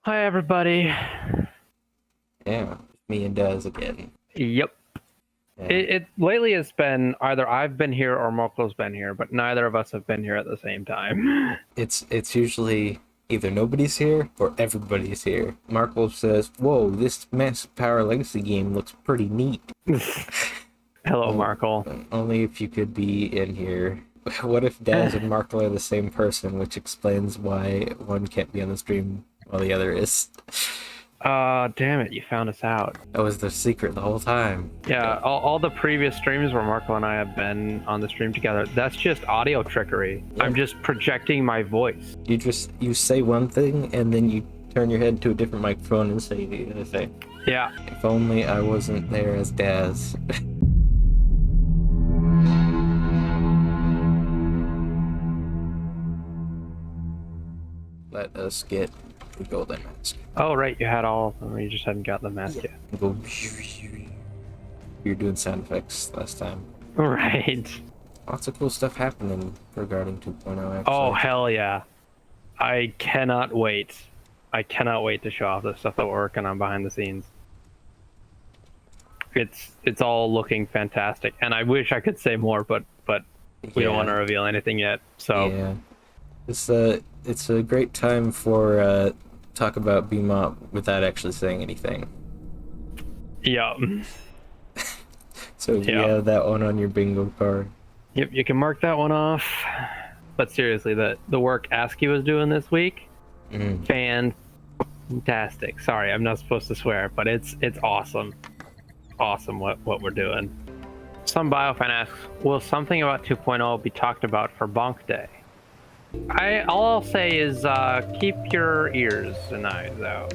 Hi, everybody. Yeah, me and Daz again. Yep. Yeah. It lately it's been either I've been here or Moko's been here, but neither of us have been here at the same time. It's usually either nobody's here or everybody's here. Markle says, "Whoa, this Massive Power Legacy game looks pretty neat." Hello, Well, Markle. only if you could be in here. What if Daz and Markle are the same person, which explains why one can't be on the stream while the other is. Damn it, you found us out. That was the secret the whole time. Yeah, all the previous streams where Markle and I have been on the stream together, that's just audio trickery. Yeah. I'm just projecting my voice. You say one thing and then you turn your head to a different microphone and say the other thing. Yeah. If only I wasn't there as Daz. Let us get the golden mask. Oh, right, you had all of them. You just hadn't got the mask yet. Go. You were doing sound effects last time. Right. Lots of cool stuff happening regarding 2.0 actually. Oh, hell yeah. I cannot wait. I cannot wait to show off the stuff that we're working on behind the scenes. It's all looking fantastic, and I wish I could say more, but we don't want to reveal anything yet. So yeah, it's a great time for talk about BMOP without actually saying anything. yeah, So if you have that one on your bingo card. yep, you can mark that one off. But seriously, the work ASCII was doing this week, fantastic. Sorry, I'm not supposed to swear, but it's awesome. Awesome what we're doing. Some biofan asks, will something about 2.0 be talked about for Bonk Day? All I'll say is keep your ears and eyes out.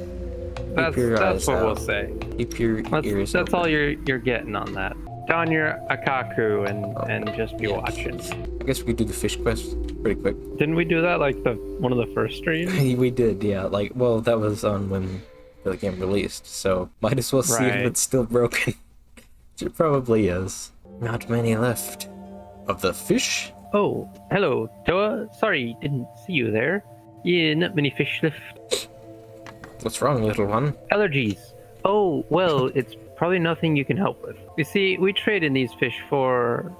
That's what we'll say. Keep your ears That's open. all you're getting on that. Don your akaku and just be watching. I guess we could do the fish quest pretty quick. Didn't we do that like one of the first streams? We did, yeah. Like, well, that was on when the game released, so might as well see if it's still broken. It probably is. Not many left. Of the fish? Oh, hello, Toa. Sorry, didn't see you there. Yeah, not many fish left. What's wrong, little one? Allergies. Oh, well, it's probably nothing you can help with. You see, we trade in these fish or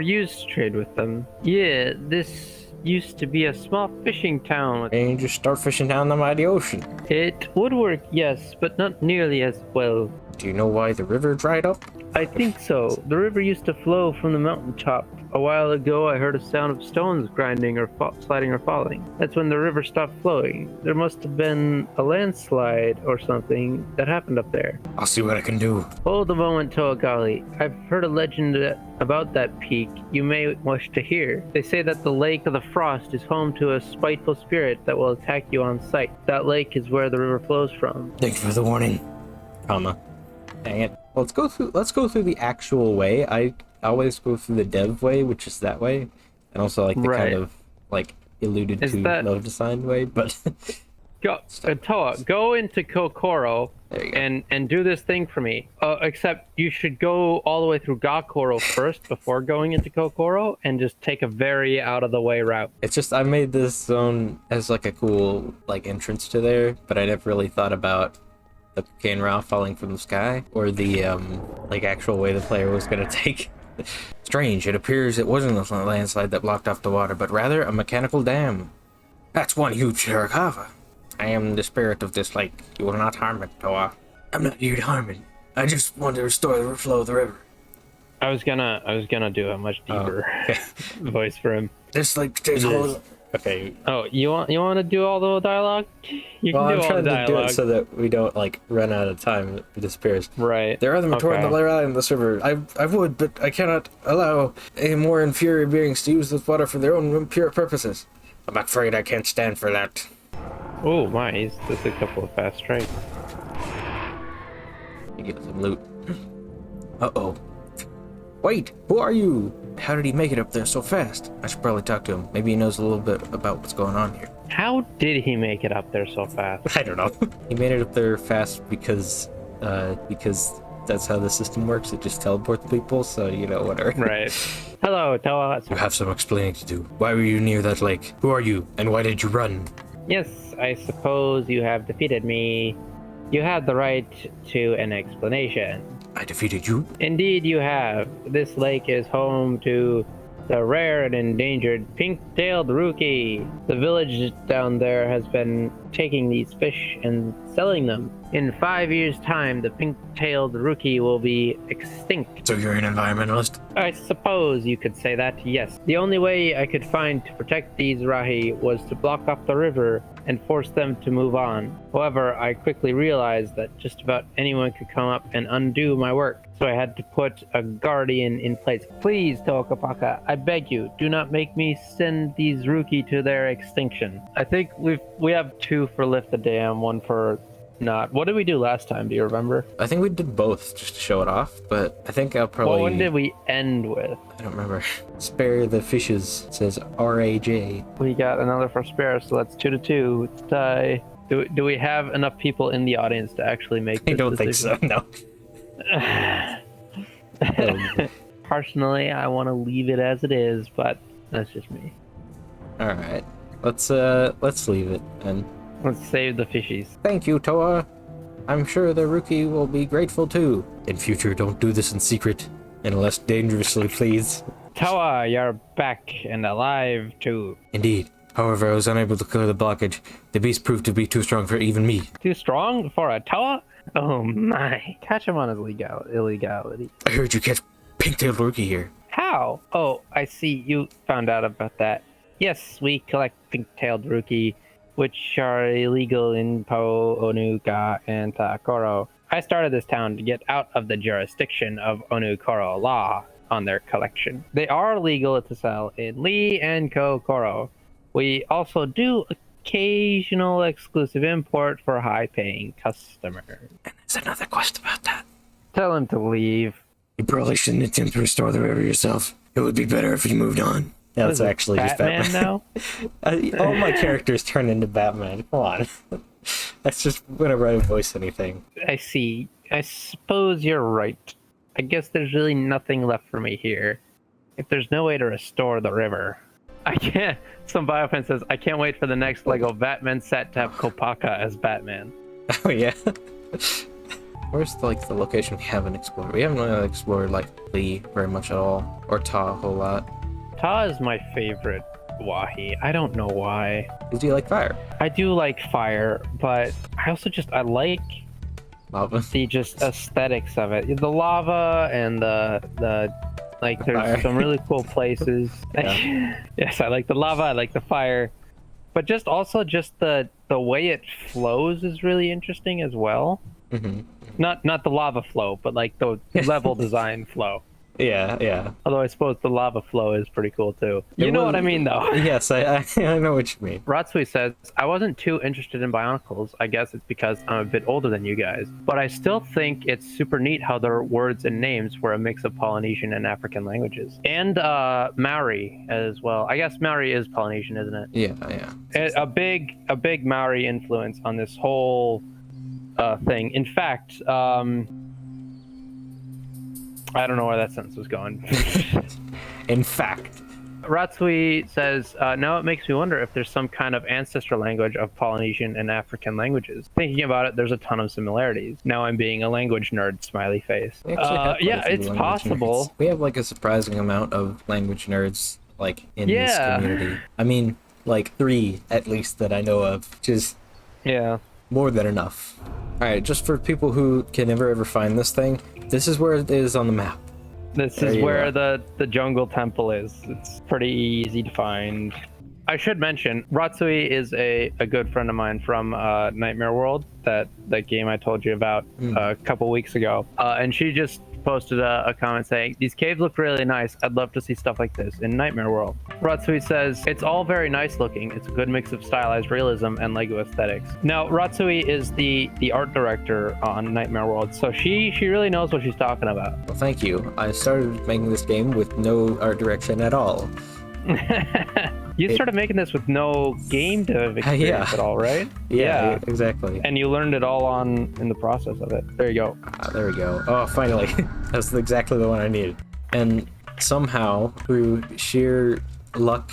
used to trade with them. Yeah, this used to be a small fishing town. And you just start fishing down the mighty ocean. It would work, yes, but not nearly as well. Do you know why the river dried up? I think so. The river used to flow from the mountaintop. A while ago, I heard a sound of stones grinding or sliding or falling. That's when the river stopped flowing. There must have been a landslide or something that happened up there. I'll see what I can do. Hold a moment, Toagali. I've heard a legend about that peak you may wish to hear. They say that the Lake of the Frost is home to a spiteful spirit that will attack you on sight. That lake is where the river flows from. Thanks for the warning. Comma. Dang it. Well, let's go through the actual way. I always go through the dev way, which is that way, and also like the kind of like alluded to love design way. But go, Toa, go into Kokoro and do this thing for me. Except you should go all the way through Gakoro first before going into Kokoro, and just take a very out of the way route. It's just I made this zone as like a cool like entrance to there, but I never really thought about the cocaine raw falling from the sky or the like actual way the player was gonna take. Strange, it appears it wasn't a landslide that blocked off the water, but rather a mechanical dam. That's one huge Shirakawa. I am the spirit of this lake. You will not harm it, Toa. I'm not here to harm it. I just want to restore the flow of the river. I was gonna do a much deeper voice for him. This lake stays whole. Okay. Oh, you want to do all the dialogue? You can do all the dialogue. I'm trying to do it so that we don't like run out of time. It disappears. Right. There are the toward the layer island, this river. I would, but I cannot allow any more inferior beings to use this water for their own impure purposes. I'm afraid I can't stand for that. Oh my, he's just a couple of fast strikes. You get some loot. Uh-oh. Wait, who are you? How did he make it up there so fast? I should probably talk to him. Maybe he knows a little bit about what's going on here. How did he make it up there so fast? I don't know. He made it up there fast because that's how the system works. It just teleports people, so you know, whatever. Right. Hello, tell us. You have some explaining to do. Why were you near that lake? Who are you, and why did you run? Yes, I suppose you have defeated me. You have the right to an explanation. I defeated you? Indeed, you have. This lake is home to the rare and endangered pink-tailed rookie. The village down there has been taking these fish and selling them. In 5 years' time, the pink-tailed rookie will be extinct. So you're an environmentalist? I suppose you could say that, yes. The only way I could find to protect these rahi was to block off the river and force them to move on. However, I quickly realized that just about anyone could come up and undo my work. So I had to put a guardian in place. Please, Toakapaka, I beg you, do not make me send these rookie to their extinction. I think we have 2 for lift the dam, 1 for not. What did we do last time? Do you remember? I think we did both just to show it off, but I think I'll probably... Well, when did we end with? I don't remember. Spare the fishes, says R-A-J. We got another for spare, so that's 2-2. It's tie. Do we have enough people in the audience to actually make this I don't decision? think so, no. Personally, I want to leave it as it is, but that's just me. Alright. Let's leave it, and... Let's save the fishies. Thank you, Toa. I'm sure the rookie will be grateful too. In future, don't do this in secret, unless dangerously, please. Toa, you're back and alive too. Indeed. However, I was unable to clear the blockage. The beast proved to be too strong for even me. Too strong for a Toa? Oh my. Catch him on his illegality. I heard you catch pink-tailed rookie here. How? Oh, I see. You found out about that. Yes, we collect pink-tailed rookie, which are illegal in Po, Onuka, and Takoro. I started this town to get out of the jurisdiction of Onukoro law on their collection. They are legal to sell in Lee and Kokoro. We also do occasional exclusive import for high-paying customers. And there's another quest about that. Tell him to leave. You probably shouldn't attempt to restore the river yourself. It would be better if you moved on. Yeah, that's actually Batman just Batman now? All my characters turn into Batman. Come on. That's just whenever I voice anything. I see. I suppose you're right. I guess there's really nothing left for me here. If there's no way to restore the river, I can't. Some biofan says, I can't wait for the next Lego Batman set to have Kopaka as Batman. Oh, yeah. Where's the location we haven't explored? We haven't really explored Lee very much at all, or Ta a whole lot. Ta is my favorite Wahi. I don't know why. Do you like fire? I do like fire, but I also I like Lava. the just aesthetics of it. The lava and the there's fire. some really cool places. Yeah. Yes, I like the lava, I like the fire. But just the way it flows is really interesting as well. Mm-hmm. Not the lava flow, but the level design flow. Yeah. Although I suppose the lava flow is pretty cool too. You know what I mean, though. Yes, I know what you mean. Ratsui says, I wasn't too interested in Bionicles. I guess it's because I'm a bit older than you guys. But I still think it's super neat how their words and names were a mix of Polynesian and African languages. And Maori as well. I guess Maori is Polynesian, isn't it? Yeah. A big Maori influence on this whole thing. In fact, I don't know where that sentence was going. In fact. Ratsui says, now it makes me wonder if there's some kind of ancestor language of Polynesian and African languages. Thinking about it, there's a ton of similarities. Now I'm being a language nerd, smiley face. Yeah, it's possible. Nerds. We have a surprising amount of language nerds in this community. I mean, 3 at least that I know of, which is more than enough. Alright, just for people who can never ever find this thing, this is where it is on the map. This is where the jungle temple is. It's pretty easy to find. I should mention, Ratsui is a good friend of mine from Nightmare World, that game I told you about a couple weeks ago. And she just posted a comment saying, these caves look really nice. I'd love to see stuff like this in Nightmare World. Ratsui says, it's all very nice looking. It's a good mix of stylized realism and Lego aesthetics. Now, Ratsui is the art director on Nightmare World, so she really knows what she's talking about. Well, thank you. I started making this game with no art direction at all. You started making this with no game dev experience at all, right? Yeah, exactly. And you learned it all in the process of it. There you go. There we go. Oh, finally. That's exactly the one I needed. And somehow, through sheer luck,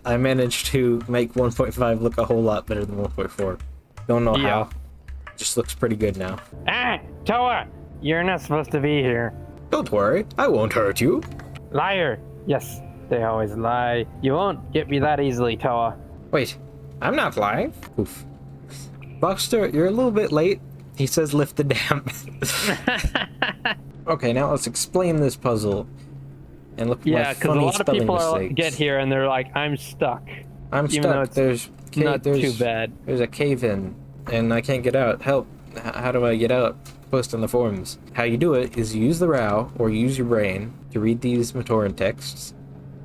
I managed to make 1.5 look a whole lot better than 1.4. Don't know how. Just looks pretty good now. Ah, Toa, you're not supposed to be here. Don't worry, I won't hurt you. Liar. Yes, they always lie. You won't get me that easily, Toa. Wait, I'm not lying. Oof. Buckster, you're a little bit late. He says lift the dam. Okay, now let's explain this puzzle. And look at my funny a lot of spelling people mistakes. get here and they're like, I'm stuck. I'm even stuck. though it's there's not too bad. There's a cave in, and I can't get out. Help! How do I get out? Post on the forums. How you do it is you use the RAW or you use your brain to read these Matoran texts,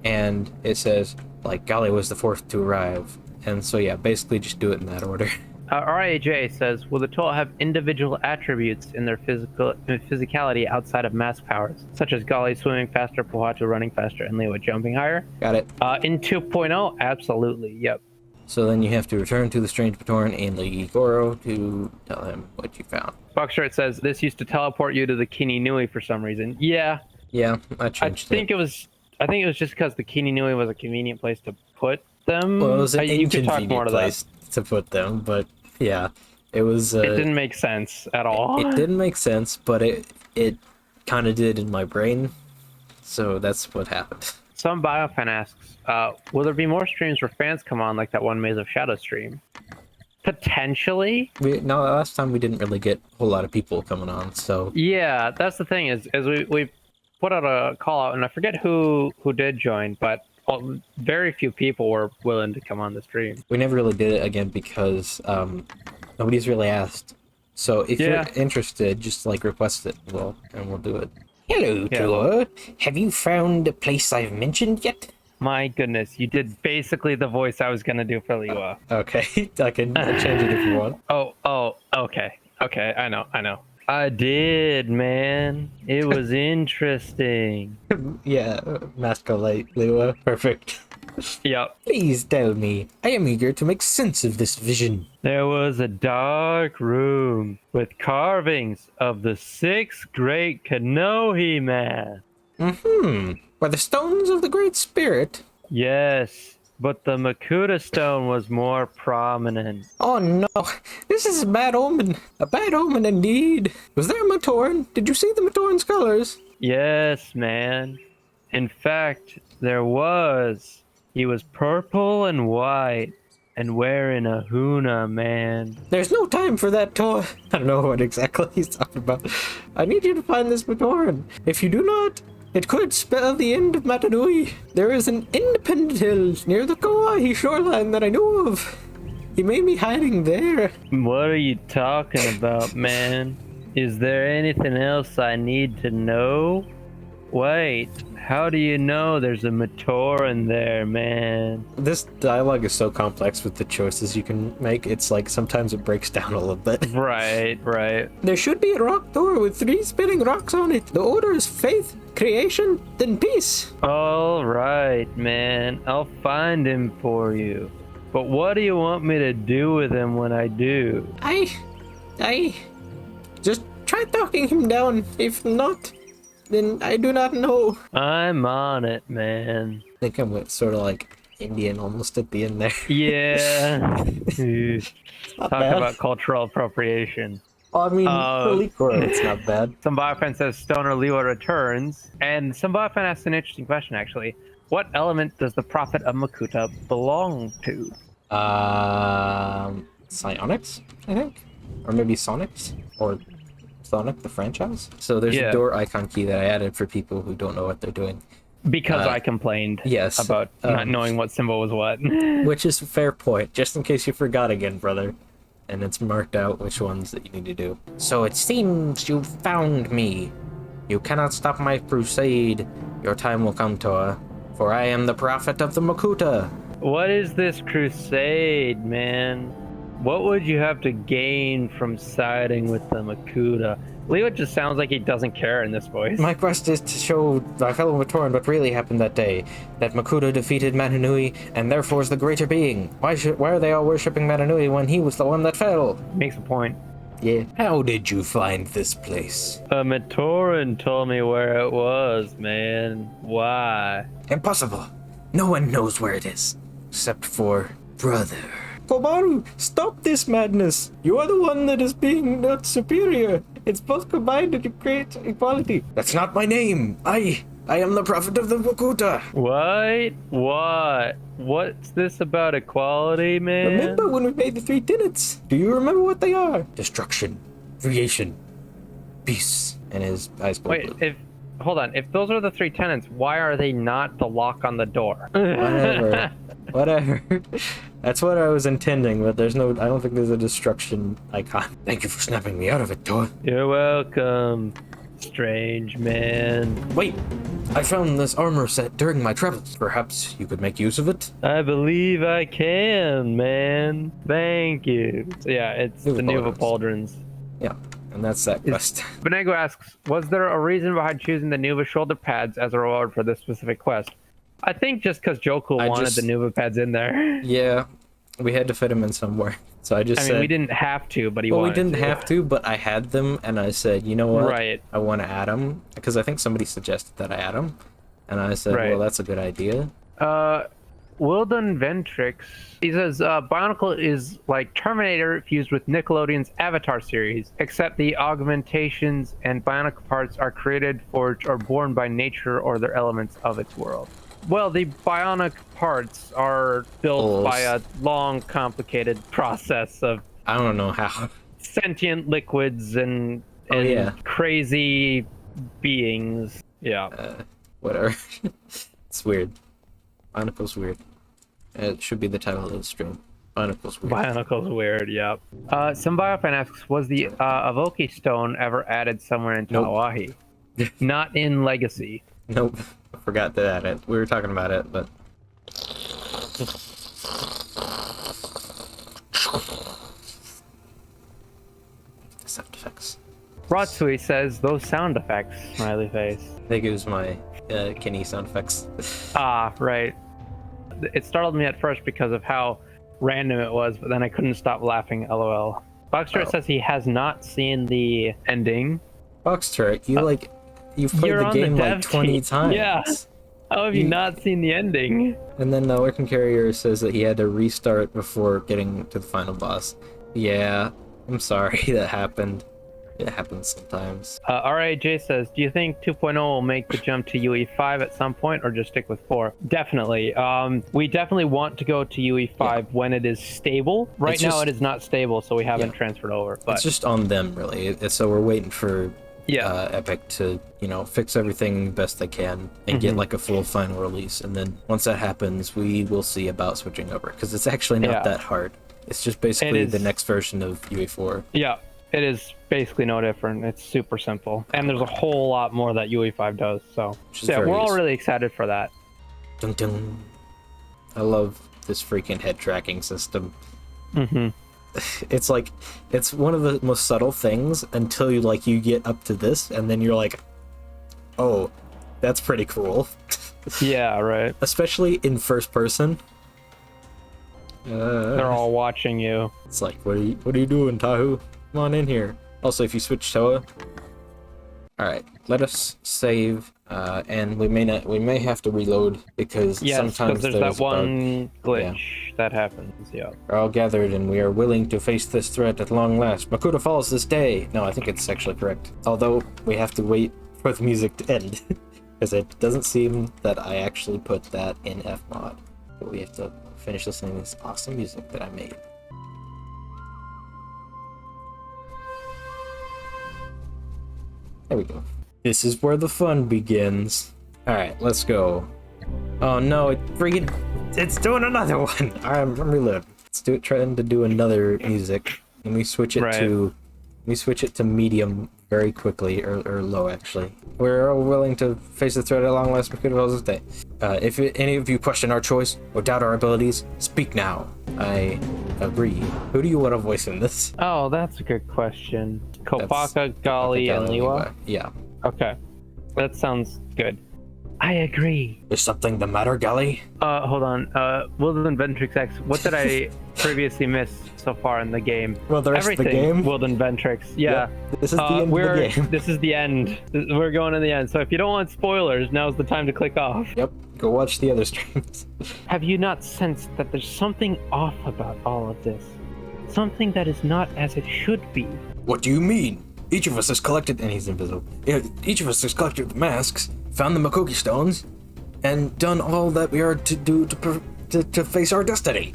and it says like Gali was the fourth to arrive, and so yeah, basically just do it in that order. RAJ says, will the Toa have individual attributes in their physicality outside of mask powers, such as Gali swimming faster, Pohatu running faster, and Lewa jumping higher? Got it. In 2.0, absolutely, yep. So then you have to return to the strange Matoran and Lady Goro to tell him what you found. Buckshirt says, this used to teleport you to the Kini-Nui for some reason. Yeah. Yeah, I changed it. I think it was just because the Kini-Nui was a convenient place to put them. Well, it was an you could talk more inconvenient to that. place to put them, but yeah, it was. It didn't make sense at all. It didn't make sense, but it kind of did in my brain, so that's what happened. Some biofan asks, will there be more streams where fans come on like that one Maze of Shadow stream? Potentially. No, last time we didn't really get a whole lot of people coming on, so. Yeah, that's the thing is we put out a call out, and I forget who did join, but very few people were willing to come on the stream. We never really did it again because nobody's really asked. So if you're interested, just like request it, and we'll do it. Hello, Toa. Have you found a place I've mentioned yet? My goodness, you did basically the voice I was gonna do for Liwa. Okay, I can change it if you want. Oh, okay, I know. I did, man. It was interesting. Yeah, Masculate, Lua. Perfect. Yep. Please tell me. I am eager to make sense of this vision. There was a dark room with carvings of the 6 great Kanohi man. Were the stones of the Great Spirit? Yes, but the Makuta stone was more prominent. Oh no, this is a bad omen. A bad omen indeed. Was there a Matoran? Did you see the Matoran's colors? Yes, man. In fact, there was. He was purple and white and wearing a huna, man. There's no time for that, Toa. I don't know what exactly he's talking about. I need you to find this Matoran. If you do not, it could spell the end of Mata-Nui. There is an independent hill near the Kauai shoreline that I know of. He may be hiding there. What are you talking about, man? Is there anything else I need to know? Wait, how do you know there's a Matoran there, man? This dialogue is so complex with the choices you can make. It's like sometimes it breaks down a little bit. Right. There should be a rock door with 3 spinning rocks on it. The order is faith, creation, then peace. All right, man. I'll find him for you. But what do you want me to do with him when I do? I just try talking him down. If not, then I do not know. I'm on it, man. I think I'm sort of like Indian almost at the end there. Yeah. Talk about cultural appropriation. I mean, for Likoro, it's not bad. Some biofan says Stoner Liwa returns, and some biofan asks an interesting question, actually. What element does the Prophet of Makuta belong to? Psionics, I think? Or maybe Sonics? Or Sonic, the franchise? So there's a door icon key that I added for people who don't know what they're doing. Because I complained about not knowing what symbol was what. Which is a fair point, just in case you forgot again, brother. And it's marked out which ones that you need to do. So it seems you've found me. You cannot stop my crusade. Your time will come, Toa, for I am the prophet of the Makuta. What is this crusade, man? What would you have to gain from siding with the Makuta? Leo just sounds like he doesn't care in this voice. My quest is to show my fellow Matoran what really happened that day. That Makuta defeated Mata-Nui, and therefore is the greater being. Why are they all worshipping Mata-Nui when he was the one that fell? Makes a point. Yeah. How did you find this place? A Matoran told me where it was, man. Why? Impossible. No one knows where it is. except for brother. Komaru, stop this madness! You are the one that is being not superior. It's both combined to create equality. That's not my name. I am the prophet of the Makuta. What? What's this about equality, man? Remember when we made the 3 tenets? Do you remember what they are? Destruction, creation, peace. And his eyes go blue. Hold on. If those are the 3 tenets, why are they not the lock on the door? Whatever. That's what I was intending, but I don't think there's a destruction icon. Thank you for snapping me out of it, Toa. You're welcome, strange man. Wait, I found this armor set during my travels. Perhaps you could make use of it? I believe I can, man. Thank you. So yeah, it's the Nuva Pauldrons. Yeah. And that's that quest. Benego asks, was there a reason behind choosing the Nuva shoulder pads as a reward for this specific quest? I think just because Joku wanted the Nuva pads in there. Yeah, we had to fit them in somewhere. So I said... we didn't have to, but wanted we didn't have to, but I had them, and I said, you know what? Right. I want to add them. Because I think somebody suggested that I add them. And I said, well, that's a good idea. Wilden Ventrix, he says, Bionicle is like Terminator fused with Nickelodeon's Avatar series, except the augmentations and Bionicle parts are created, forged, or born by nature or their elements of its world. Well, the bionic parts are built by a long, complicated process of... I don't know how. Sentient liquids and crazy beings. Yeah. Whatever. It's weird. Bionicle's weird. It should be the title of the stream. Bionicle's weird. Bionicle's weird, yep. Some biofan asks, was the Avoki stone ever added somewhere in Tawahi? Not in Legacy. Nope. I forgot to add it. We were talking about it, but... Sound effects. Ratsui says, those sound effects, smiley face. I think it was my Kenny sound effects. Ah, right. It startled me at first because of how random it was, but then I couldn't stop laughing, lol. Boxster says he has not seen the ending. Boxster, you've played the game like 20 times. Yeah. How have you not seen the ending? And then the Working Carrier says that he had to restart before getting to the final boss. Yeah, I'm sorry that happened. It happens sometimes. RAJ says, do you think 2.0 will make the jump to UE5 at some point or just stick with 4? Definitely. We definitely want to go to UE5 when it is stable. Right now it is not stable, so we haven't transferred over. But it's just on them, really. So we're waiting for Epic to, fix everything best they can and get like a full final release. And then once that happens, we will see about switching over. Because it's actually not that hard. It's just basically the next version of UE4. Yeah. It is basically no different. It's super simple. And there's a whole lot more that UE5 does. So we're all really excited for that. Dun dun. I love this freaking head tracking system. It's like, it's one of the most subtle things until you get up to this, and then you're like, oh, that's pretty cool. Yeah, right. Especially in first person. They're all watching you. It's like, what are you doing, Tahu? Come on in here. Also, if you switch Toa. Alright, let us save, and we may have to reload because sometimes there's that one glitch that happens, We're all gathered and we are willing to face this threat at long last. Makuta falls this day! No, I think it's actually correct. Although, we have to wait for the music to end. Because it doesn't seem that I actually put that in Fmod. But we have to finish listening to this awesome music that I made. There we go. This is where the fun begins. Alright, let's go. Oh no, it's doing another one! I'm reloading. Trying to do another music. And we switch it to medium very quickly, or low actually. We're all willing to face the threat at long last. Makuta falls this day. If any of you question our choice or doubt our abilities, speak now. I agree. Who do you want to voice in this? Oh, that's a good question. Kopaka, Gali, and Liwa? Yeah. Okay. That sounds good. I agree. Is something the matter, Gali? Hold on. Wilden Ventrix X, what did I previously miss so far in the game? Well, the rest of the game? Wilden Ventrix. Yeah. Yep. This is the end of the game. This is the end. We're going to the end. So if you don't want spoilers, now's the time to click off. Yep. Go watch the other streams. Have you not sensed that there's something off about all of this? Something that is not as it should be. What do you mean? Each of us has collected, and he's invisible. Each of us has collected the masks, found the Makoki stones, and done all that we are to do to face our destiny.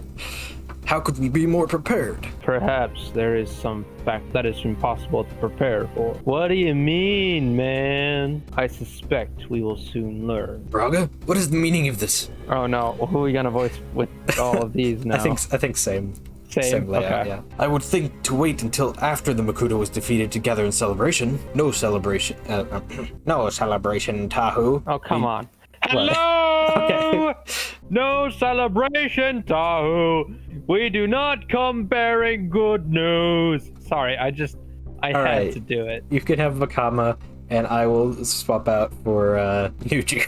How could we be more prepared? Perhaps there is some fact that is impossible to prepare for. What do you mean, man? I suspect we will soon learn. Braga, what is the meaning of this? Oh no, who are we gonna voice with all of these now? I think same. Same layout, okay. Yeah. I would think to wait until after the Makuta was defeated to gather in celebration. No celebration. No celebration, Tahu. Oh, come on. Hello! Okay. No celebration, Tahu. We do not come bearing good news. Sorry, I had right. to do it. You could have Makama, and I will swap out for Nuju.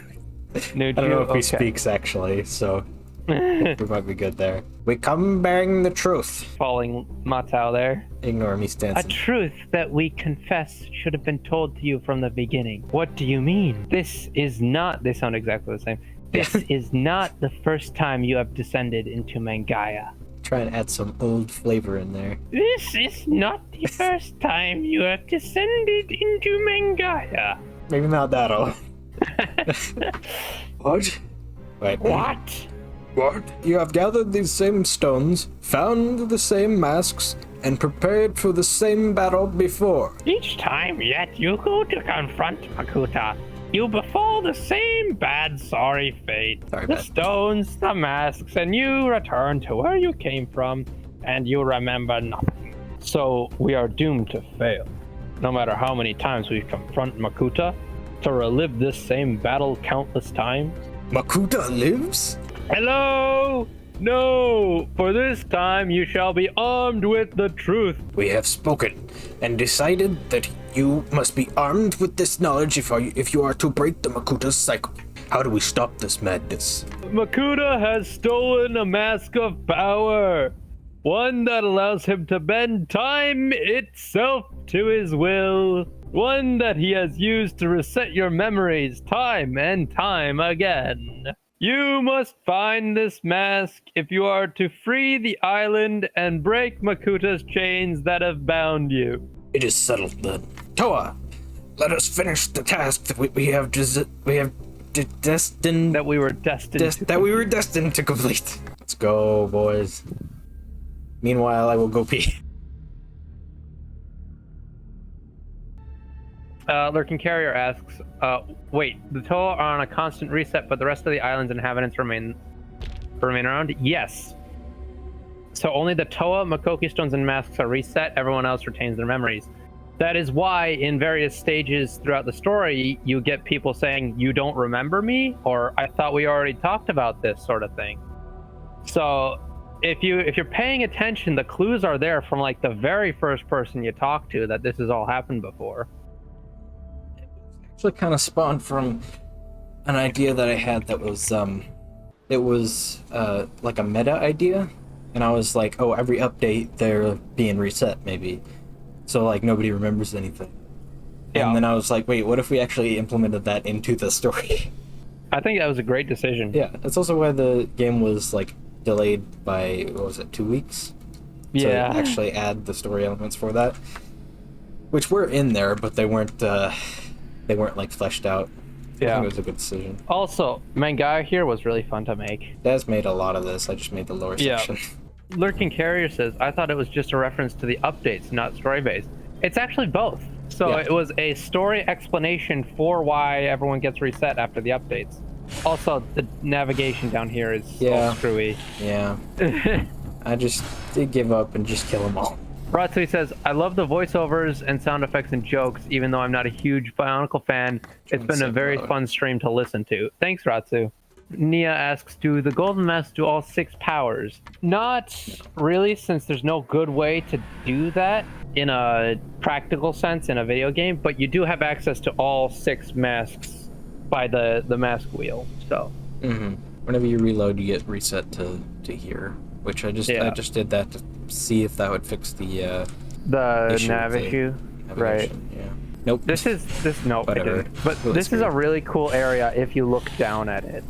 I don't know if he speaks actually, so we might be good there. We come bearing the truth. Falling Matao there. Ignore me, Stanson. A truth that we confess should have been told to you from the beginning. What do you mean? This is not... They sound exactly the same. This is not the first time you have descended into Mangaya. Try and add some old flavor in there. This is not the first time you have descended into Mangaya. Maybe not that old. What? Wait. What? What? You have gathered these same stones, found the same masks, and prepared for the same battle before. Each time yet you go to confront Makuta, you befall the same bad, sorry fate. The stones, the masks, and you return to where you came from, and you remember nothing. So we are doomed to fail. No matter how many times we confront Makuta, to relive this same battle countless times. Makuta lives? Hello! No! For this time you shall be armed with the truth. We have spoken and decided that you must be armed with this knowledge if you are to break the Makuta's cycle. How do we stop this madness? Makuta has stolen a mask of power. One that allows him to bend time itself to his will. One that he has used to reset your memories time and time again. You must find this mask if you are to free the island and break Makuta's chains that have bound you. It is settled then. Toa, let us finish the task that we were destined to complete. Let's go, boys. Meanwhile, I will go pee. Lurking Carrier asks, wait, the Toa are on a constant reset, but the rest of the island's inhabitants remain around? Yes. So only the Toa, Makoki stones, and masks are reset. Everyone else retains their memories. That is why in various stages throughout the story, you get people saying, you don't remember me? Or I thought we already talked about this sort of thing. So if you're paying attention, the clues are there from like the very first person you talk to that this has all happened before. Actually kind of spawned from an idea that I had that was like a meta idea, and I was like, oh, every update they're being reset maybe, so like nobody remembers anything. Yeah. And then I was like, wait, what if we actually implemented that into the story? I think that was a great decision. Yeah, that's also why the game was like delayed by, what was it, 2 weeks? Yeah. To actually add the story elements for that, which were in there, but they weren't like fleshed out. Yeah. I think it was a good decision. Also, Mangaya here was really fun to make. Daz made a lot of this. I just made the lower section. Lurking Carrier says, I thought it was just a reference to the updates, not story-based. It's actually both. So It was a story explanation for why everyone gets reset after the updates. Also, the navigation down here is all screwy. Yeah. I just did give up and just kill them all. Ratsui says, I love the voiceovers and sound effects and jokes, even though I'm not a huge Bionicle fan. It's been a very fun stream to listen to. Thanks, Ratsu. Nia asks, do the Golden Masks do all 6 powers? Not really, since there's no good way to do that in a practical sense in a video game, but you do have access to all 6 masks by the mask wheel, so. Mm-hmm. Whenever you reload, you get reset to here, which I just did that to see if that would fix the nav issue, right? Yeah. Nope. Nope, whatever. It didn't. But really this is a really cool area if you look down at it.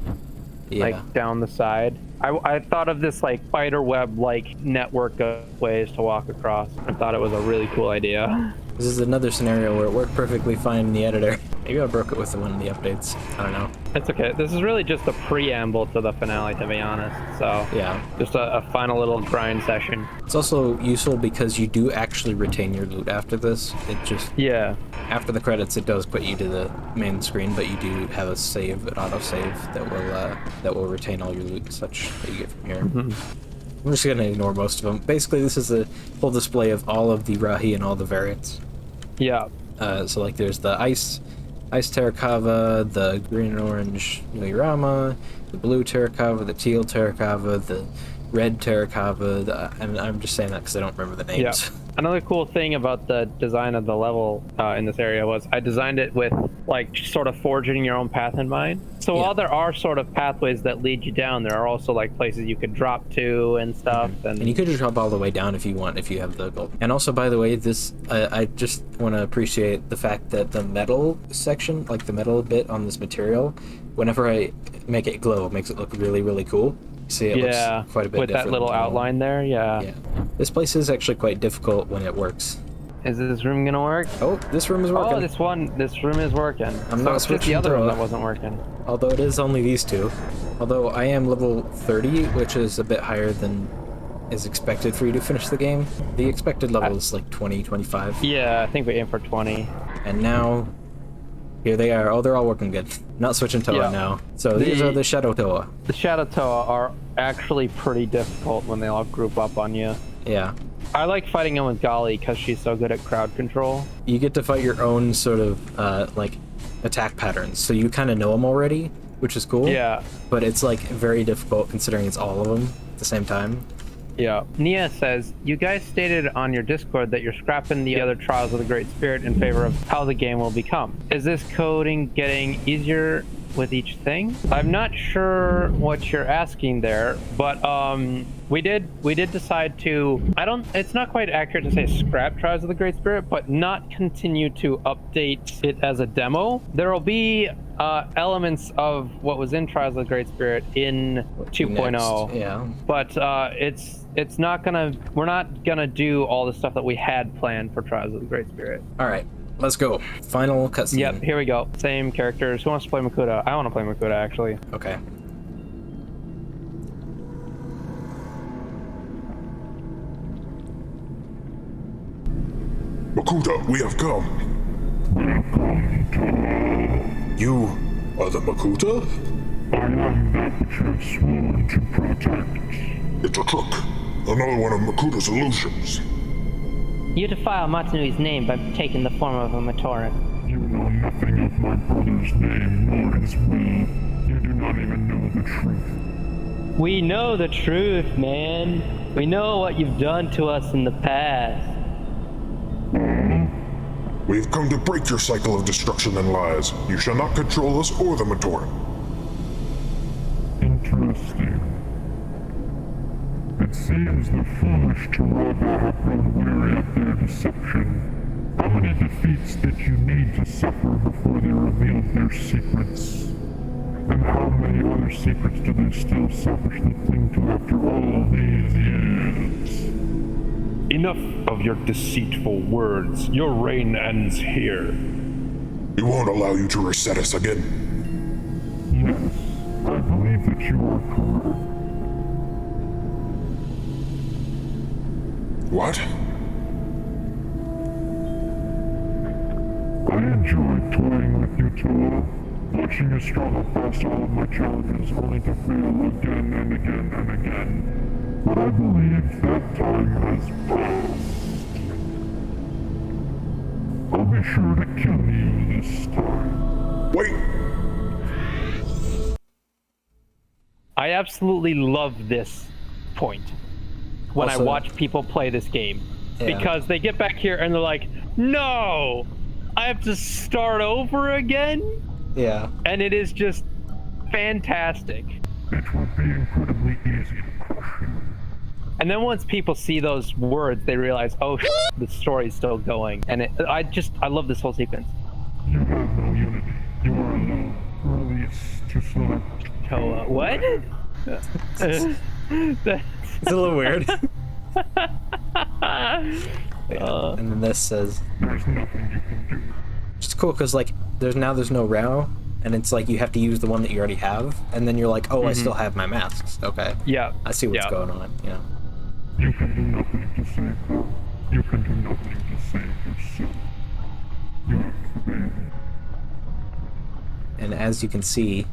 Yeah. like down the side. I thought of this like spider web like network of ways to walk across. I thought it was a really cool idea. This is another scenario where it worked perfectly fine in the editor. Maybe I broke it with one of the updates. I don't know. It's okay. This is really just a preamble to the finale, to be honest. So Yeah. just a final little grind session. It's also useful because you do actually retain your loot after this. It just, Yeah. after the credits, it does put you to the main screen, but you do have a save, an autosave that will retain all your loot and such that you get from here. I'm just gonna ignore most of them. Basically, this is a full display of all of the Rahi and all the variants. Yeah. So like there's the ice Terrakava, the green and orange Nuirama, the blue Terrakava, the teal Terrakava, the red Terrakava, and I'm just saying that because I don't remember the names. Yeah. Another cool thing about the design of the level in this area was I designed it with like sort of forging your own path in mind. So while there are sort of pathways that lead you down, there are also like places you could drop to and stuff. And you could just drop all the way down if you want, if you have the gold. And also, by the way, this I just want to appreciate the fact that the metal section, like the metal bit on this material, whenever I make it glow, it makes it look really, really cool. See, it looks quite a bit with different. That little outline there, yeah. This place is actually quite difficult when it works. Is this room gonna work? Oh, this room is working. Oh, this room is working. I'm so not it's just switching the other to room a- that wasn't working. Although it is only these two. Although I am level 30, which is a bit higher than is expected for you to finish the game. The expected level is like 20, 25. Yeah, I think we aim for 20. And now, here they are. Oh, they're all working good. Not switching Toa now. So these are the Shadow Toa. The Shadow Toa are actually pretty difficult when they all group up on you. Yeah. I like fighting them with Gali because she's so good at crowd control. You get to fight your own sort of, like, attack patterns. So you kind of know them already, which is cool. Yeah. But it's, like, very difficult considering it's all of them at the same time. Yeah. Nia says, you guys stated on your Discord that you're scrapping the other Trials of the Great Spirit in favor of how the game will become. Is this coding getting easier with each thing? I'm not sure what you're asking there, but we did decide to, it's not quite accurate to say scrap Trials of the Great Spirit, but not continue to update it as a demo. There will be elements of what was in Trials of the Great Spirit in 2.0. Yeah. But it's not gonna, we're not gonna do all the stuff that we had planned for Trials of the Great Spirit. All right, let's go. Final cutscene. Yep, here we go. Same characters. Who wants to play Makuta? I want to play Makuta, actually. Okay. Makuta, we have come. You are the Makuta? I am that which you have sworn to protect. It's a trick. Another one of Makuta's illusions. You defile Mata-Nui's name by taking the form of a Matoran. You know nothing of my brother's name nor his will. You do not even know the truth. We know the truth, man. We know what you've done to us in the past. We've come to break your cycle of destruction and lies. You shall not control us or the Matoran. Interesting. It seems the foolish Taraga have grown weary of their deception. How many defeats did you need to suffer before they revealed their secrets? And how many other secrets do they still selfishly cling to after all these years? Enough of your deceitful words. Your reign ends here. We won't allow you to reset us again. Yes, I believe that you are correct. What? I enjoyed toying with you, Toa, watching you struggle past all of my challenges only to fail again and again and again. But I believe that time has passed. I'll be sure to kill you this time. Wait! I absolutely love this point when I Also- watch people play this game. Yeah. Because they get back here and they're like, no! I have to start over again? Yeah. And it is just fantastic. It would be incredibly easy to crush you. And then once people see those words, they realize, oh, the story's still going. And I love this whole sequence. You have no unity. You are alone, released. to select. Toa. What? It's a little weird. Yeah. And then this says, There's nothing you can do. it's cool because like there's no row, and it's like you have to use the one that you already have, and then you're like, oh, I still have my masks. Okay. Yeah. I see what's Yeah. going on. Yeah. You can do nothing to save her. You can do nothing to save yourself. You have failed. And as you can see,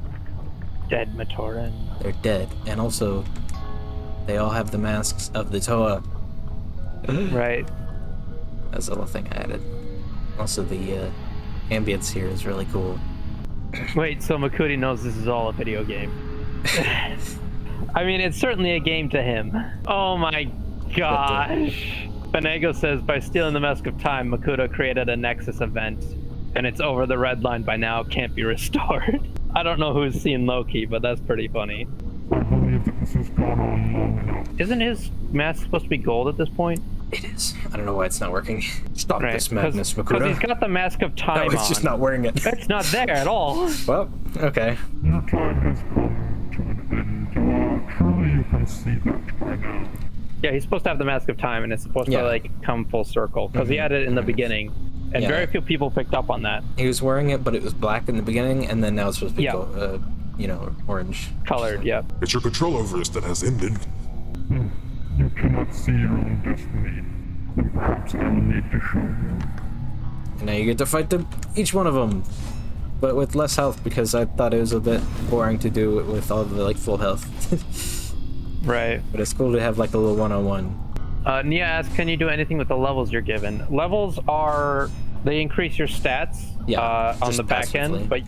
Dead Matoran. they're dead, and also they all have the masks of the Toa. Right. That's a little thing I added. Also, the ambience here is really cool. Wait, so Makudi knows this is all a video game. I mean, it's certainly a game to him. Oh my gosh. Benego says, by stealing the Mask of Time, Makuta created a Nexus event, and it's over the red line by now, can't be restored. I don't know who's seen Loki, but that's pretty funny. I believe that this has gone on long enough. Isn't his mask supposed to be gold at this point? It is. I don't know why it's not working. Stop Right, this madness, because Makuta. he's got the Mask of Time No, it's on. just not wearing it. It's not there at all. Well, okay. Your time has come to an end. Truly you can see that by now. Yeah, he's supposed to have the Mask of Time, and it's supposed Yeah. to like come full circle because he had it in the beginning, and Yeah. very few people picked up on that. He was wearing it, but it was black in the beginning, and then now it's supposed to be Yeah. orange. Colored, yeah. It's your control over us that has ended. You cannot see your own destiny. And perhaps I will need to show you. And now you get to fight each one of them, but with less health because I thought it was a bit boring to do it with all the like full health. Right. But it's cool to have like a little one-on-one. Nia asks, can you do anything with the levels you're given? Levels they increase your stats Yeah, on just the back passively. end, but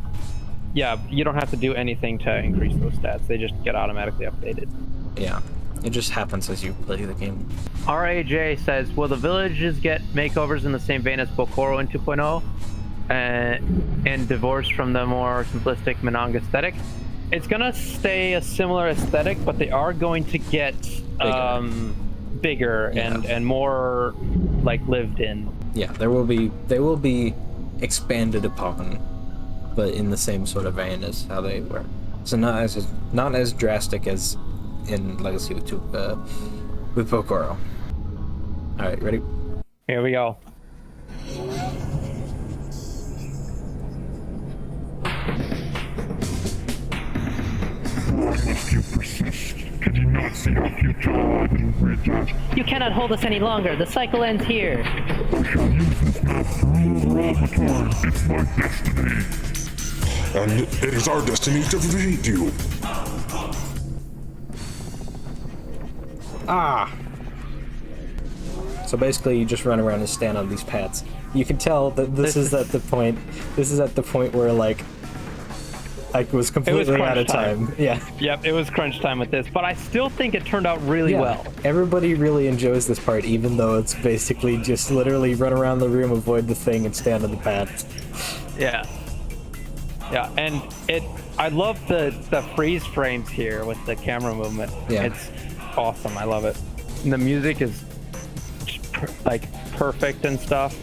yeah, you don't have to do anything to increase those stats. They just get automatically updated. Yeah, it just happens as you play the game. RAJ says, will the villages get makeovers in the same vein as Bokoro in 2.0 and divorced from the more simplistic Minang aesthetic? It's gonna stay a similar aesthetic, but they are going to get bigger Yeah. and more like lived in. Yeah, they will be expanded upon, but in the same sort of vein as how they were. So not as drastic as in Legacy with Pokoro. All right, ready? Here we go. Why must you persist? Can you not see how futile I've been rigid? You cannot hold us any longer. The cycle ends here. I shall use this map to rule over all Matoran. It's my destiny. And it is our destiny to defeat you. Ah! So basically, you just run around and stand on these pads. You can tell that this is at the point. This is at the point where like I was completely crunch out of time. Yeah. Yep, it was crunch time with this, but I still think it turned out really well. Everybody really enjoys this part, even though it's basically just literally run around the room, avoid the thing, and stand on the pad. Yeah. Yeah, and I love the freeze frames here with the camera movement. Yeah. It's awesome. I love it. And the music is like perfect and stuff.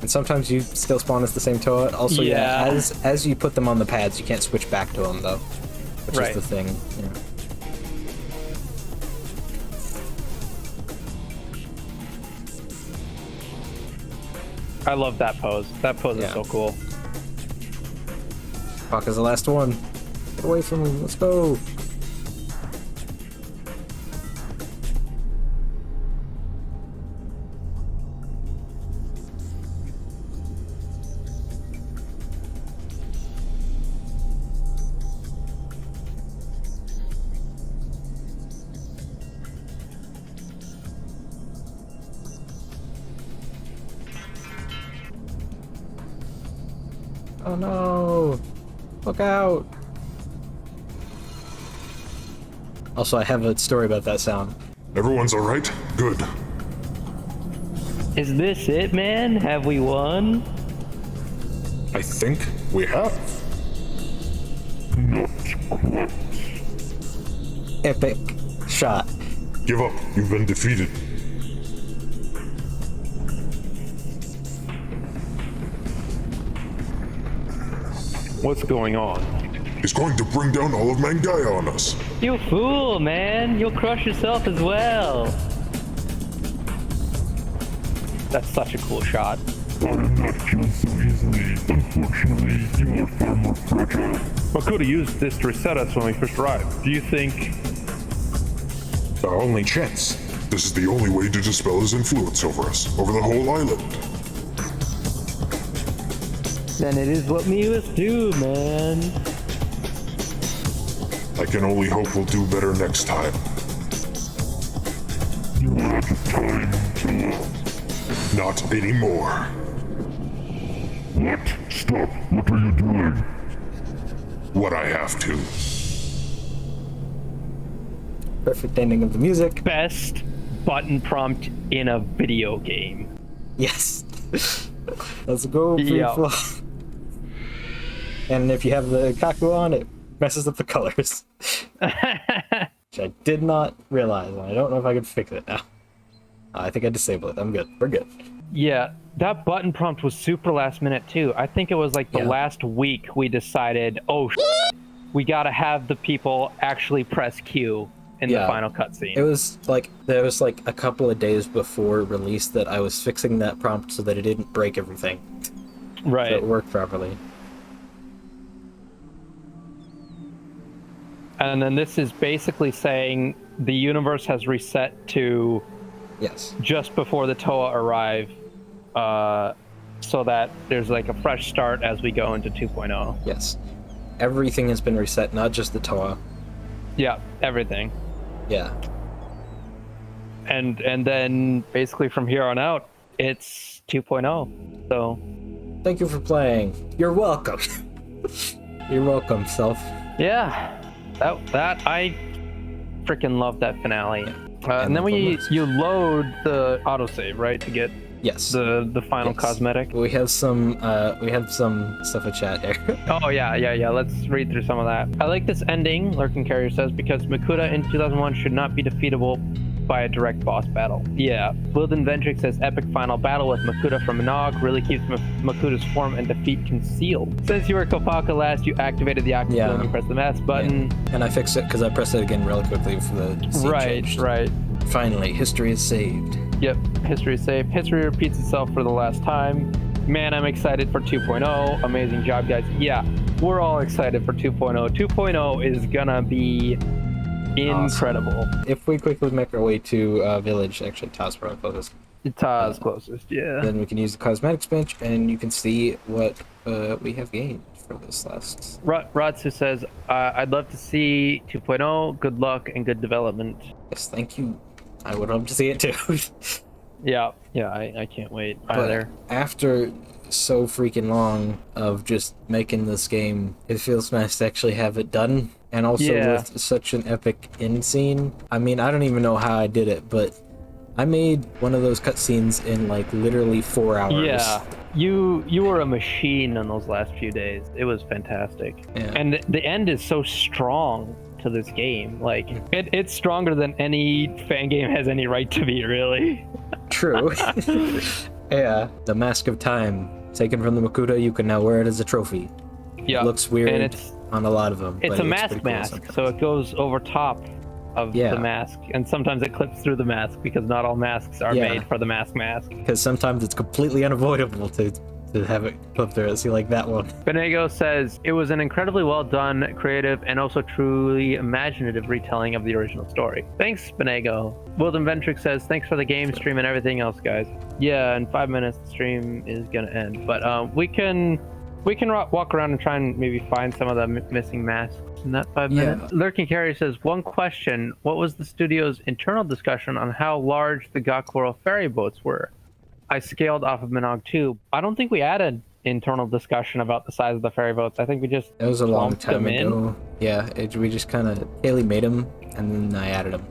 And sometimes you still spawn as the same Toa. Also, Yeah. as you put them on the pads, you can't switch back to them though, which Right. is the thing. Yeah. I love that pose. That pose is Yeah. so cool. Fuck is the last one. Get away from me. Let's go. Oh no! Look out! Also, I have a story about that sound. Everyone's alright? Good. Is this it, man? Have we won? I think we have. Not quite. Epic shot. Give up. You've been defeated. What's going on? is going to bring down all of Mangaya on us. You fool, man. You'll crush yourself as well. That's such a cool shot. I am not killed so easily. Unfortunately, you are far more fragile. Makuta used this to reset us when we first arrived. Do you think... Our only chance. This is the only way to dispel his influence over us, over the whole island. Then it is what we must do, man. I can only hope we'll do better next time. You are out of time, Philip. Not anymore. What? Stop. What are you doing? What I have to. Perfect ending of the music. Best button prompt in a video game. Yes. Let's go, Yeah. people. And if you have the Kaku on, it messes up the colors. Which I did not realize, and I don't know if I can fix it now. I think I disabled it. I'm good. We're good. Yeah, that button prompt was super last minute too. I think it was like the last week we decided, oh, we gotta have the people actually press Q in the final cutscene. It was like, there was like a couple of days before release that I was fixing that prompt so that it didn't break everything. Right. So it worked properly. And then this is basically saying the universe has reset to Yes. just before the Toa arrive, so that there's like a fresh start as we go into 2.0. Yes. Everything has been reset, not just the Toa. Yeah, everything. Yeah. And then basically from here on out, it's 2.0. So Thank you for playing. You're welcome. You're welcome, self. yeah, that I freaking love that finale. And then you load the autosave, right, to get Yes. the final cosmetic. We have some stuff to chat here. Oh yeah. Let's read through some of that. I like this ending, Lurking Carrier says, because Makuta in 2001 should not be defeatable by a direct boss battle. Yeah. Wilden Vendrick says epic final battle with Makuta from Nog really keeps Makuta's form and defeat concealed. Since you were Kopaka last, you activated the octopus and you pressed the mask button. Yeah. And I fixed it because I pressed it again really quickly for the scene changed. Right. Finally, history is saved. Yep, history is saved. History repeats itself for the last time. Man, I'm excited for 2.0. Amazing job, guys. Yeah, we're all excited for 2.0. 2.0 is gonna be incredible. Awesome. If we quickly make our way to Village, actually Taz probably closest. Taz closest, yeah. Then we can use the cosmetics bench and you can see what we have gained for this last. Ratsu says, I'd love to see 2.0. Good luck and good development. Yes, thank you. I would love to see it too. Yeah, I can't wait either. But after so freaking long of just making this game, it feels nice to actually have it done. And also with such an epic end scene. I mean, I don't even know how I did it, but I made one of those cutscenes in like literally 4 hours. Yeah, you were a machine on those last few days. It was fantastic. Yeah. And the end is so strong to this game. Like, it's stronger than any fan game has any right to be, really. True. Yeah. The Mask of Time, taken from the Makuta, you can now wear it as a trophy. Yeah. It looks weird and it's on a lot of them. It's but a mask pretty cool mask, sometimes. so it goes over top of the mask, and sometimes it clips through the mask because not all masks are made for the mask. Because sometimes it's completely unavoidable to have it clip through it. See, like that one. Benego says, it was an incredibly well done, creative, and also truly imaginative retelling of the original story. Thanks, Benego. Wilden Ventrick says, thanks for the game, stream, and everything else, guys. Yeah, in 5 minutes, the stream is gonna end. But we can walk around and try and maybe find some of the missing masks in that 5 minutes. Lurking Carrier says, one question. What was the studio's internal discussion on how large the Gakuro ferry boats were? I scaled off of Minog 2. I don't think we added internal discussion about the size of the ferry boats. I think we just It was a long time ago. in. Yeah, we just kind of Haley made them and then I added them.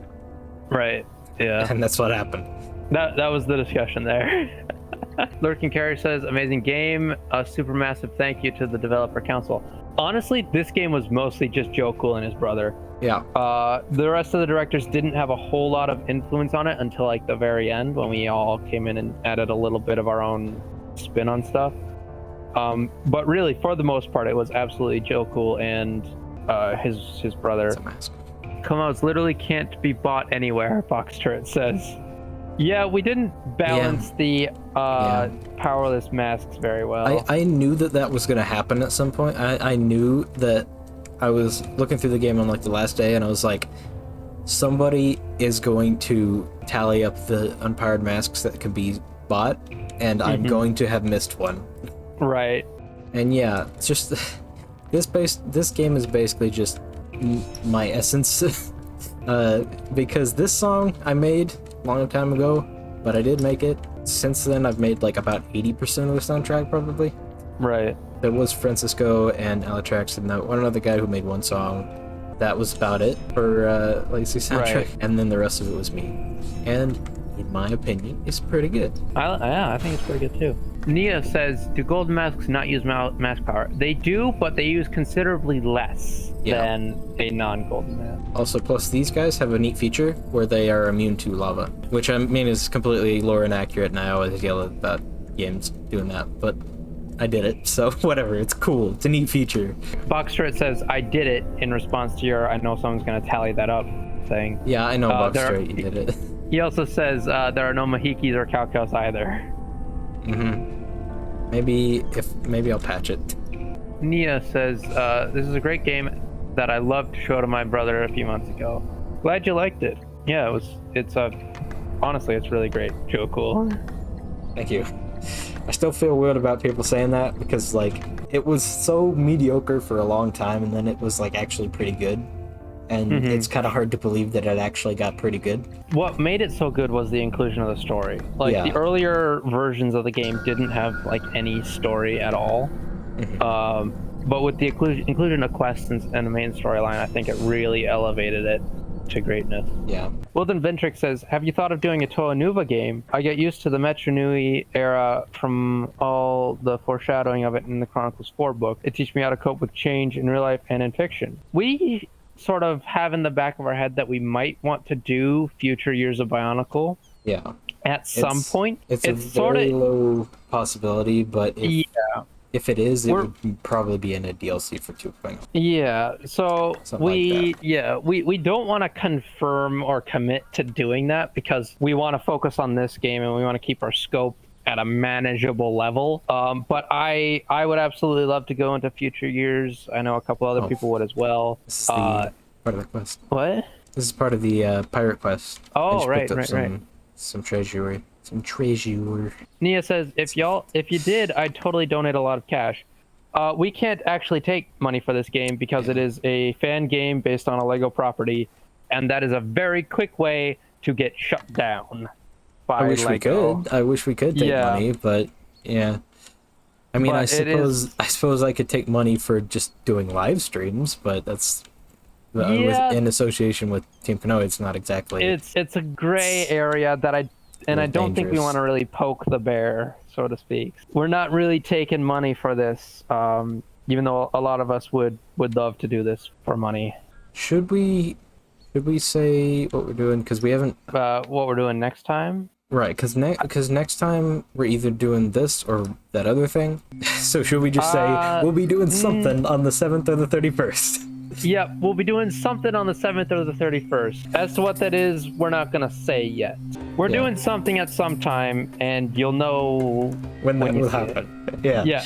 Right. Yeah. And that's what happened. That was the discussion there. Lurking Carrier says, amazing game. A supermassive thank you to the developer council. Honestly, this game was mostly just Joe Cool and his brother. Yeah. The rest of the directors didn't have a whole lot of influence on it until like the very end when we all came in and added a little bit of our own spin on stuff. But really, for the most part, it was absolutely Joe Cool and his brother. It's a mask. Comodes literally can't be bought anywhere, Box Turret says. Yeah, we didn't balance the powerless masks very well. I knew that was going to happen at some point. I knew that I was looking through the game on like the last day, and I was like, somebody is going to tally up the unpowered masks that can be bought, and I'm going to have missed one. Right. And yeah, it's just this game is basically just my essence. Because this song I made a long time ago, but I did make it. Since then, I've made like about 80% of the soundtrack, probably. Right. There was Francisco and Aletrax and one other guy who made one song. That was about it for Legacy soundtrack, Right. and then the rest of it was me. And in my opinion, it's pretty good. I think it's pretty good too. Nia says, do golden masks not use mask power? They do, but they use considerably less than a non-golden mask. Also, plus these guys have a neat feature where they are immune to lava, which I mean is completely lore inaccurate, and I always yell about games doing that, but I did it, so whatever, it's cool, it's a neat feature. Box Turret says, I did it, in response to your, I know someone's going to tally that up thing. Yeah, I know, Bob Straight, you did it. He also says there are no Mahikis or Calcos either. Maybe I'll patch it. Nia says, this is a great game that I loved to show to my brother a few months ago. Glad you liked it. Yeah, honestly, it's really great. Joe Cool. Thank you. I still feel weird about people saying that because like it was so mediocre for a long time, and then it was like actually pretty good. And it's kind of hard to believe that it actually got pretty good. What made it so good was the inclusion of the story. Like the earlier versions of the game didn't have like any story at all. But with the inclusion of quests and the main storyline, I think it really elevated it to greatness. Yeah. Wilden Ventric says, have you thought of doing a Toa Nuva game? I get used to the Mata-Nui era from all the foreshadowing of it in the Chronicles 4 book. It teaches me how to cope with change in real life and in fiction. We sort of have in the back of our head that we might want to do future Years of Bionicle. Yeah. At some point. It's a very low possibility, but if it is, it would probably be in a DLC for 2.0. Yeah, so we like don't want to confirm or commit to doing that because we want to focus on this game and we want to keep our scope at a manageable level. But I would absolutely love to go into future years. I know a couple other people would as well. This is the part of the quest. What? This is part of the pirate quest. Oh, right. Some treasure. Some treasure. Nia says, if you did, I'd totally donate a lot of cash. We can't actually take money for this game because it is a fan game based on a Lego property, and that is a very quick way to get shut down by Lego. I wish we could take money, but yeah. I mean, I suppose I could take money for just doing live streams, but that's in association with Team Kanoa, it's not exactly. It's a gray area that I don't think we want to really poke the bear, so to speak. We're not really taking money for this, even though a lot of us would love to do this for money. Should we say what we're doing? Because we haven't. What we're doing next time? Right, because next time we're either doing this or that other thing. So should we just say we'll be doing something on the 7th or the 31st? Yep, we'll be doing something on the 7th or the 31st. As to what that is, we're not going to say yet. We're doing something at some time, and you'll know when that will happen. Yeah.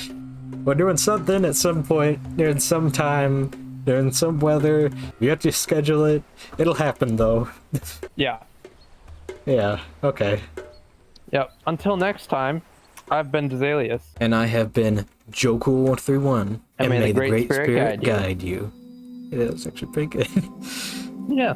We're doing something at some point, during some time, during some weather. We have to schedule it. It'll happen, though. Yeah. Yeah, okay. Yep, until next time, I've been Dazalius. And I have been Joku131. And may the Great Spirit guide you. Yeah, that was actually pretty good. Yeah.